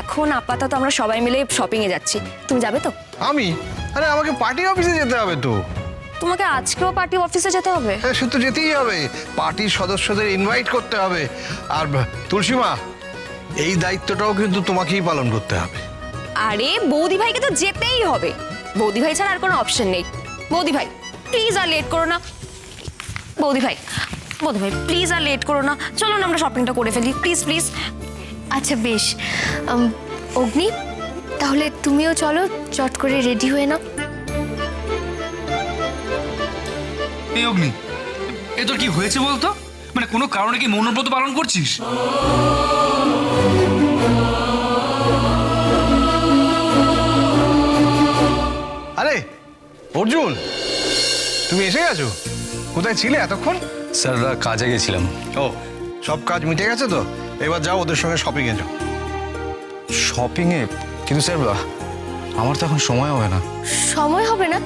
এখন আপাতত আমরা সবাই মিলে শপিং এ যাচ্ছি, তুমি যাবে তো? আমি? আরে আমাকে পার্টি অফিসে যেতে হবে তো। তোমাকে আজকেও পার্টি অফিসে যেতে হবে? হ্যাঁ, সে তো যেতেই হবে, পার্টির সদস্যদের ইনভাইট করতে হবে। আর তুলসীমা, এই দায়িত্বটাও কিন্তু তোমাকেই পালন করতে হবে। আরে বৌদি ভাইকে তো যেতেই হবে, বৌদি ভাই ছাড়া আর কোনো অপশন নেই। বৌদি ভাই প্লিজ আর লেট করো না, বৌদি ভাই প্লিজ আর লেট করো না, চলো না আমরা শপিংটা করে ফেলি, প্লিজ প্লিজ। আচ্ছা বেশ, অগ্নি তাহলে তুমিও চলো, চট করে রেডি হয়ে নাও। এই অগ্নি, এ তোর কি হয়েছে বলতো? মানে কোনো কারণে কি মৌনব্রত পালন করছিস? আরে অর্জুন, তুমি এসে গেছো? কোথায় ছিলে এতক্ষণ? স্যার কাজে গেছিলাম। ও, সব কাজ মিটে গেছে তো? এবার যাও ওদের সঙ্গে শপিং এ যাও। শপিংয়ে? কিন্তু স্যার আমার তো এখন সময় হবে না। সময় হবে না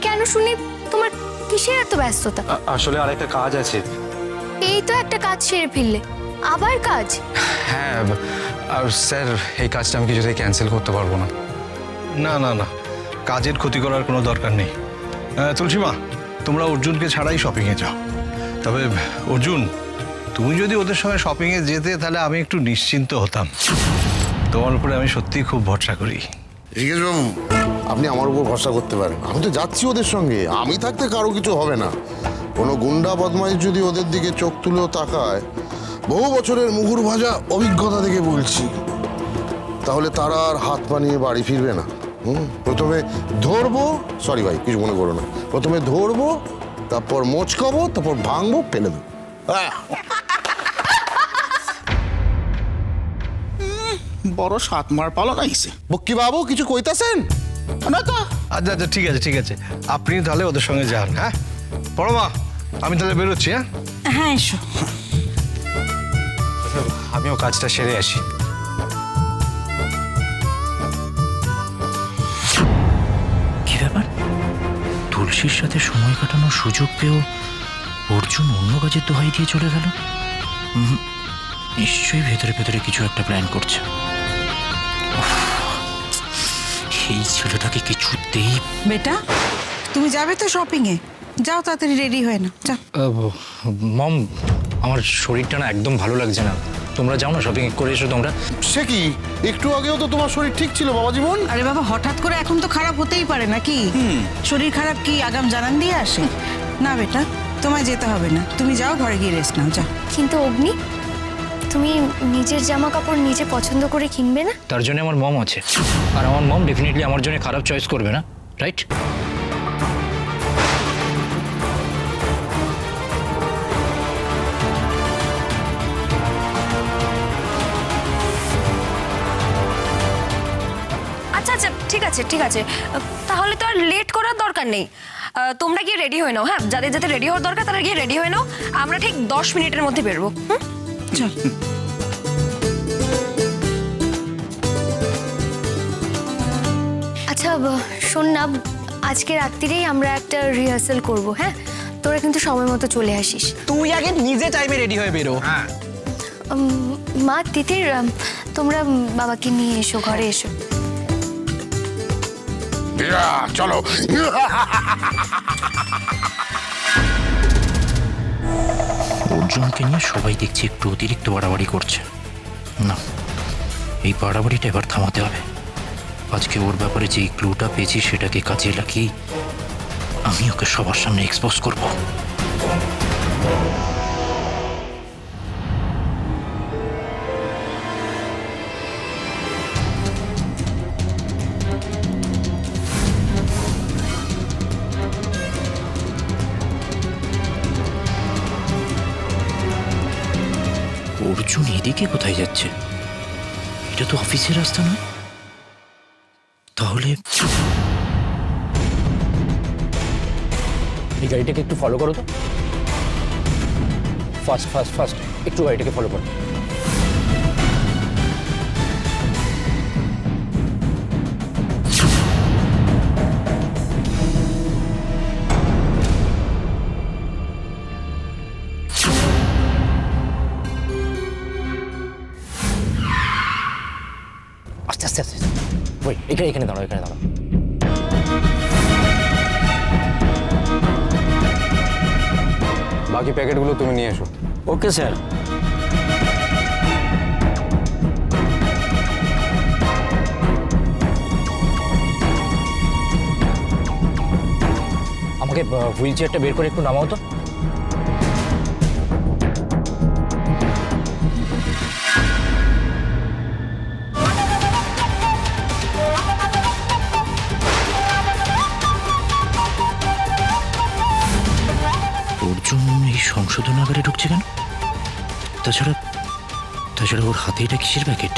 কেন শুনি? তোমার কিসের এত ব্যস্ততা? আসলে আরেকটা কাজ আছে। এই তো একটা কাজ সেরে ফেললে, আবার কাজ? হ্যাঁ, আর স্যার এই কাজটা আমি কিছুতেই ক্যান্সেল করতে পারবো না। না না না, কাজের ক্ষতি করার কোনো দরকার নেই। তুলসীমা, তোমরা অর্জুনকে ছাড়াই শপিং এ যাও। তবে অর্জুন, তুমি যদি ওদের সঙ্গে শপিং এ যেতে তাহলে আমি একটু নিশ্চিন্ত হতাম। তোমার উপরে আমি সত্যিই খুব ভরসা করি। বাবু, আপনি আমার উপর ভরসা করতে পারেন, আমি তো যাচ্ছি ওদের সঙ্গে। আমি থাকতে কারো কিছু হবে না। কোনো গুন্ডা বদমাইশ যদি ওদের দিকে চোখ তুলেও তাকায়, বহু বছরের মুগুর ভাজা অভিজ্ঞতা থেকে বলছি, তাহলে তারা আর হাত পা নিয়ে বাড়ি ফিরবে না। প্রথমে ধরবো, সরি ভাই কিছু মনে করো না, প্রথমে ধরবো, তারপর মোচকাবো, তারপর ভাঙবো, ফেলে দেবো। বড় সাত মার পালন আইছে। বক্কি বাবু কিছু কইতাছেন? না তো। আচ্ছা আচ্ছা, ঠিক আছে ঠিক আছে, আপনি তাহলে ওদের সঙ্গে যান। হ্যাঁ পরমা, আমি তাহলে বেরোচ্ছি। হ্যাঁ হ্যাঁ এসো। আমিও কাজটা সেরে আসি। কি ব্যাপার, তুলসীর সাথে সময় কাটানোর সুযোগ পেয়েও অর্জুন অন্য কাজের দোহাই দিয়ে চলে গেল? নিশ্চয়ই ভেতরে ভেতরে কিছু একটা প্ল্যান করছে। এই ছেলেটাকে কিছুতেই। বেটা তুমি যাবে তো শপিং এ? যাও তাড়াতাড়ি রেডি হয়ে নাও, যাও। মম, আমার শরীরটা না একদম ভালো লাগছে না। তোমরা যাও না, শপিং করে এসো তোমরা। সে কি, একটু আগেও তো তোমার শরীর ঠিক ছিল বাবা জীবন। আরে বাবা, হঠাৎ করে এখন তো খারাপ হতেই পারে নাকি? শরীর খারাপ কি আগাম জানান দিয়ে আসে? না বেটা, তোমায় যেতে হবে না, তুমি যাও ঘরে গিয়ে রেস্ট নাও, যাও। কিন্তু অগ্নি, তুমি নিজের জামা কাপড় নিজে পছন্দ করে কিনবে না? তার জন্য আমার মম আছে, আর আমার মম ডেফিনেটলি আমার জন্য খারাপ চয়েস করবে না, রাইট? আচ্ছা আচ্ছা, ঠিক আছে ঠিক আছে, তাহলে তো আর লেট করার দরকার নেই। তোমরা গিয়ে রেডি হয়ে নাও। হ্যাঁ, যাদের যাদের রেডি হওয়ার দরকার তারা গিয়ে রেডি হয়ে নাও, আমরা ঠিক 10 মিনিটের মধ্যে বেরোবো। চল। আচ্ছা শোন না, আজকে রাত্রিরেই আমরা একটা রিহার্সাল করব। হ্যাঁ, তোরা কিন্তু সময় মতো চলে আসিস। তুই আগে নিজে টাইমে রেডি হয়ে বেরো। হ্যাঁ, মা, তিতির, তোমরা বাবাকে নিয়ে এসো, ঘরে এসো। চলো। অর্জুনকে নিয়ে সবাই দেখছি একটু অতিরিক্ত বাড়াবাড়ি করছে। না, এই বাড়াবাড়িটা এবার থামাতে হবে। আজকে ওর ব্যাপারে যে ক্লুটা পেয়েছি সেটাকে কাজে লাগিয়ে আমি ওকে সবার সামনে এক্সপোজ করব। অর্জুন এদিকে কোথায় যাচ্ছে? এটা তো অফিসের রাস্তা নয়। তাহলে এই গাড়িটাকে একটু ফলো করো তো। ফাস্ট ফাস্ট ফাস্ট, একটু গাড়িটাকে ফলো করো। আস্তে আস্তে ওই এখানে এখানে দাঁড়াও, এখানে দাঁড়াও। বাকি প্যাকেটগুলো তুমি নিয়ে এসো। Okay sir. আমাকে হুইল চেয়ারটা বের করে একটু নামাও তো। অর্জুন এই সংশোধনাগারে ঢুকছে কেন? তাছাড়া তাছাড়া ওর হাতে এটা কিসের প্যাকেট?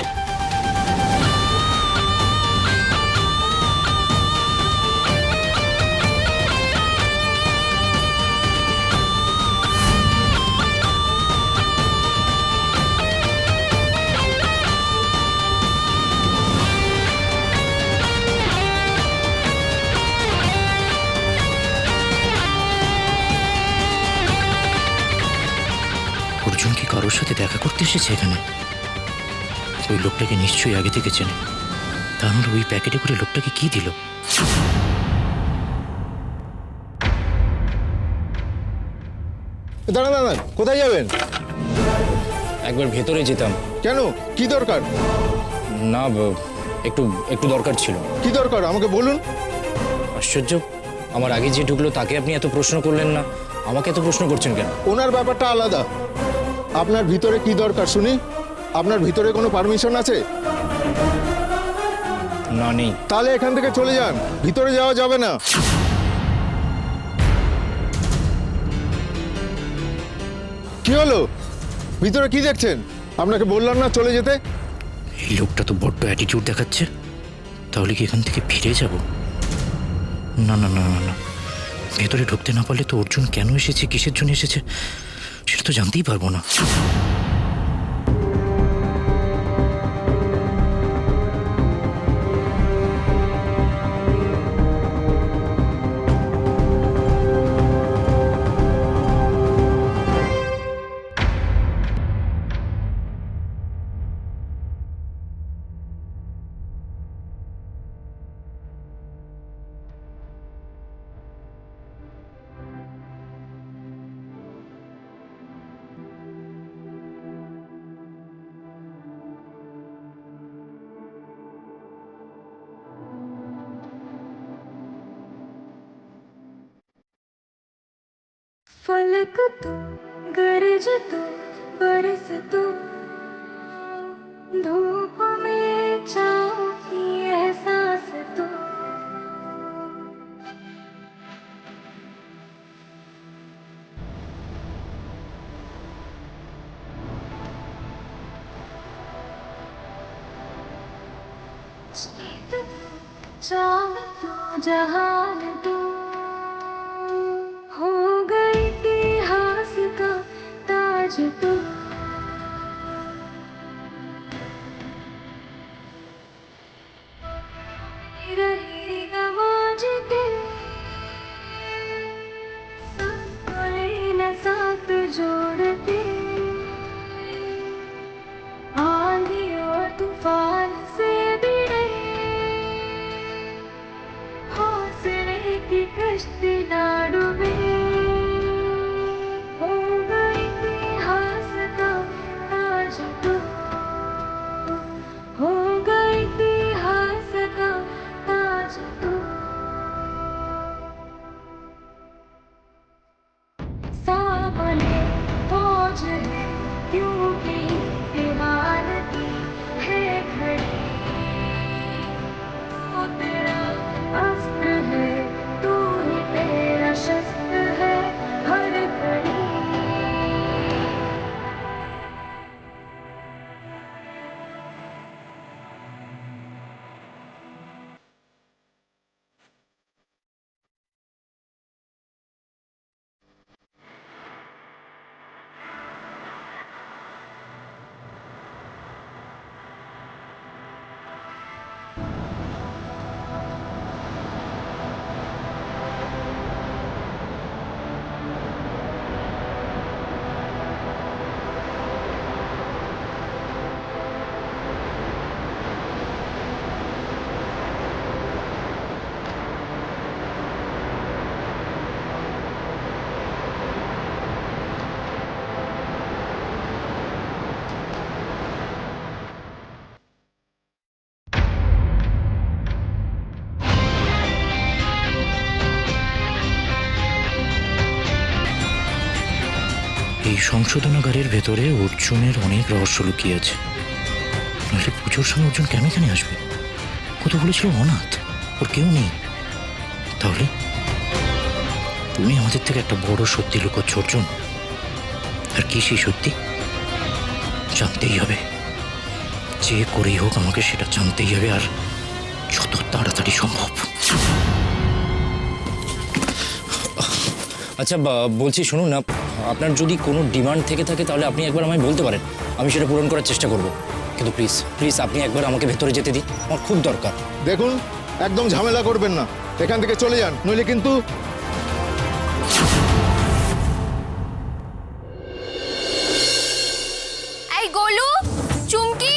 অর্জুন কি কারোর সাথে দেখা করতে এসেছে এখানে? ওই লোকটাকে নিশ্চয়ই আগে থেকে চেনে। তাহলে ওই প্যাকেটে করে লোকটাকে কি দিল? দাঁড়ান দাঁড়ান, কোথায় যাবেন? একবার ভেতরে যেতাম। কেন, কি দরকার? না একটু একটু দরকার ছিল। কি দরকার আমাকে বলুন। আশ্চর্য, আমার আগে যে ঢুকলো তাকে আপনি এত প্রশ্ন করলেন না, আমাকে এত প্রশ্ন করছেন কেন? ওনার ব্যাপারটা আলাদা। আপনার ভিতরে কি দরকার শুনি? আপনার ভিতরে কোনো পারমিশন আছে? না, নেই। তাহলে এখান থেকে চলে যান, ভিতরে যাওয়া যাবে না। কি হলো, ভিতরে কি দেখছেন? আপনাকে বললাম না চলে যেতে। এই লোকটা তো বড্ড অ্যাটিটিউড দেখাচ্ছে। তাহলে কি এখান থেকে ফিরে যাব? না না না না না, ভেতরে ঢুকতে না পারলে তো অর্জুন কেন এসেছে, কিসের জন্য এসেছে সেটা তো জানতেই পারবো না। फलक तू गरज तू बरस तू धूप में छाँव की एहसास तू जीत तू चाँद तू जहान तू हो गई इतिहास का ताज तू रहेगा वाजिबे न साथ जोड़ते आंधी और तूफान से भिड़े हौसले की कश्ती ना डूबे हो गई इतिहास এই সংশোধনাগারের ভেতরে অর্জুনের অনেক রহস্য লুকিয়ে আছে। নাহলে পুজোর সময় অর্জুন কেন এখানে আসবে? কত বলেছিল অনাথ, ওর কেউ নেই। তাহলে তুমি আমাদের থেকে একটা বড় সত্যি লুকোচ্ছ অর্জুন। আর কি সেই সত্যি? জানতেই হবে, যে করেই হোক আমাকে সেটা জানতেই হবে, আর যত তাড়াতাড়ি সম্ভব। আচ্ছা বলছি, শুনুন না, আপনার যদি কোনো ডিমান্ড থেকে থাকে তাহলে আপনি একবার আমায় বলতে পারেন, আমি সেটা পূরণ করার চেষ্টা করব। কিন্তু প্লিজ প্লিজ আপনি একবার আমাকে ভেতরে যেতে দিন, আমার খুব দরকার। দেখুন, একদম ঝামেলা করবেন না, এখান থেকে চলে যান, নইলে কিন্তু এই গোলু, চুমকি,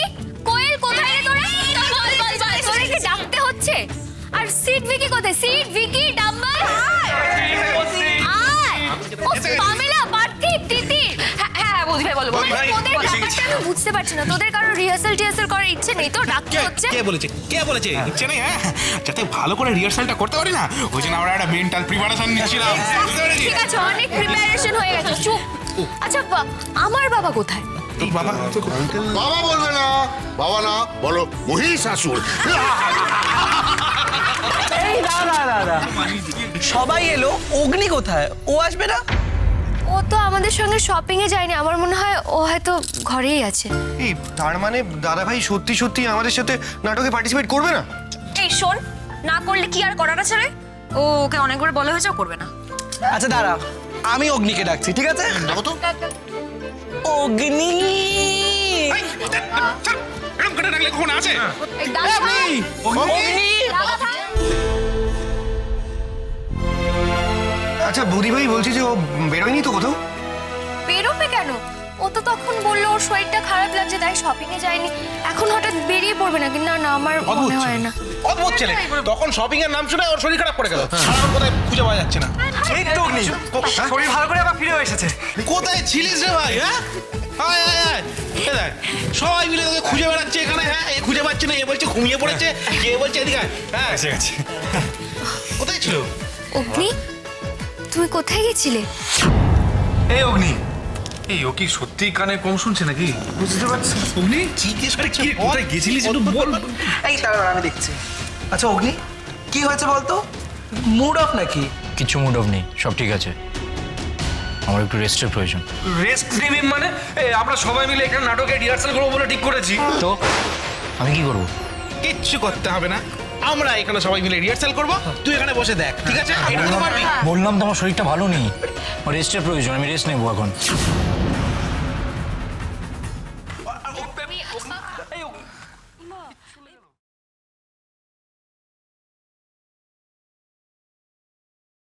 কোয়েল কোথায় রে তোরা? তোদেরকে ডাকতে হচ্ছে। আর সিট ভিকি কোথায়? সিট ভিকি, ডাম্বার আয়। ও পামেলা, পার্থিব, তিতির। হ্যাঁ বৌদি ভাই বলো বলো। তোদের ব্যাপারটা আমি বুঝতে পারছি না। তোদের কারো রিহার্সাল করার ইচ্ছে নেই তো? ডাকতে হচ্ছে। কে বলেছে ইচ্ছে নেই? হ্যাঁ, যাতে ভালো করে রিহার্সালটা করতে পারি না, ওই জন্য আমরা একটা মেন্টাল প্রিপারেশন নিচ্ছিলাম। ঠিক আছে, অনেক প্রিপারেশন হয়ে গেছে, চুপ। আচ্ছা আমার বাবা কোথায়? বাবা বাবা বলবে না, বাবা না, বলো মহিষাসুর। এই দাদা সবাই এলো, অগ্নি কোথায়? ও আসবে না? ও তো আমাদের সঙ্গে শপিং এ যায়নি, আমার মনে হয় ও হয়তো ঘরেই আছে। এই তার মানে দাদা ভাই সত্যি সত্যি আমাদের সাথে নাটকে পার্টিসিপেট করবে না? এই শোন, না করলে কি আর করার আছে রে? ও ওকে অনেকবার বলা হয়েছে, ও করবে না। আচ্ছা দাঁড়া, আমি অগ্নিকে ডাকছি, ঠিক আছে? দেখো তো, অগ্নি! এরকম করে ডাকলে কখন আছে? এই দাদা ভাই, অগ্নি! দাদা ভাই। আচ্ছা বৌদি ভাই, বলছি যে ও বেরোয়নি তো কোথাও? বেরোবে কেন? ও তো তখন বললো ওর শরীরটা খারাপ লাগছে তাই শপিং এ যায়নি। এখন হঠাৎ বেরিয়ে পড়বে নাকি? না না, আমার মনে হয় না। অদ্ভুত ছেলে, তখন শপিং এর নাম শুনে ওর শরীর খারাপ করে গেল, আর আমার কোথায় খুঁজে পাওয়া যাচ্ছে না। এই তো অগ্নি, শরীর ভালো করে আবার ফিরে এসেছে। কোথায় ছিলিস রে ভাই? হ্যাঁ, আয় আয় আয়, এ দেখ, সবাই মিলে তোকে খুঁজে বেড়াচ্ছে এখানে। হ্যাঁ, এ খুঁজে পাচ্ছে না, এ বলছে ঘুমিয়ে পড়েছে, কে বলছে এদিকে আয়। হ্যাঁ, এসে গেছে। কোথায় ছিল? অগ্নি, তুমি কোথায় গেছিলে? এই অগ্নি, এই ও কি সত্যি কানে কম শুনছে নাকি? বুঝতে পারছি। অগ্নি জিজ্ঞেস করে কি কোথায় গেছিলিস একটু বল। এই দাঁড়া, আমি দেখছি। আচ্ছা অগ্নি, কি হয়েছে বলতো? মুড অফ নাকি? কিছু মুড অফ নেই, সব ঠিক আছে। আমার একটু রেস্টের প্রয়োজন। রেস্ট নিবি মানে? আমরা সবাই মিলে এখানে নাটকে রিহার্সাল করবো বলে ঠিক করেছি। তো আমি কি করব? কিচ্ছু করতে হবে না, আমরা এখানে সবাই মিলে রিহার্সাল করবো, তুই এখানে বসে দেখ, ঠিক আছে? এটা তো পারবি। বললাম তো আমার শরীরটা ভালো নেই, আমার রেস্টের প্রয়োজন, আমি রেস্ট নেবো এখন।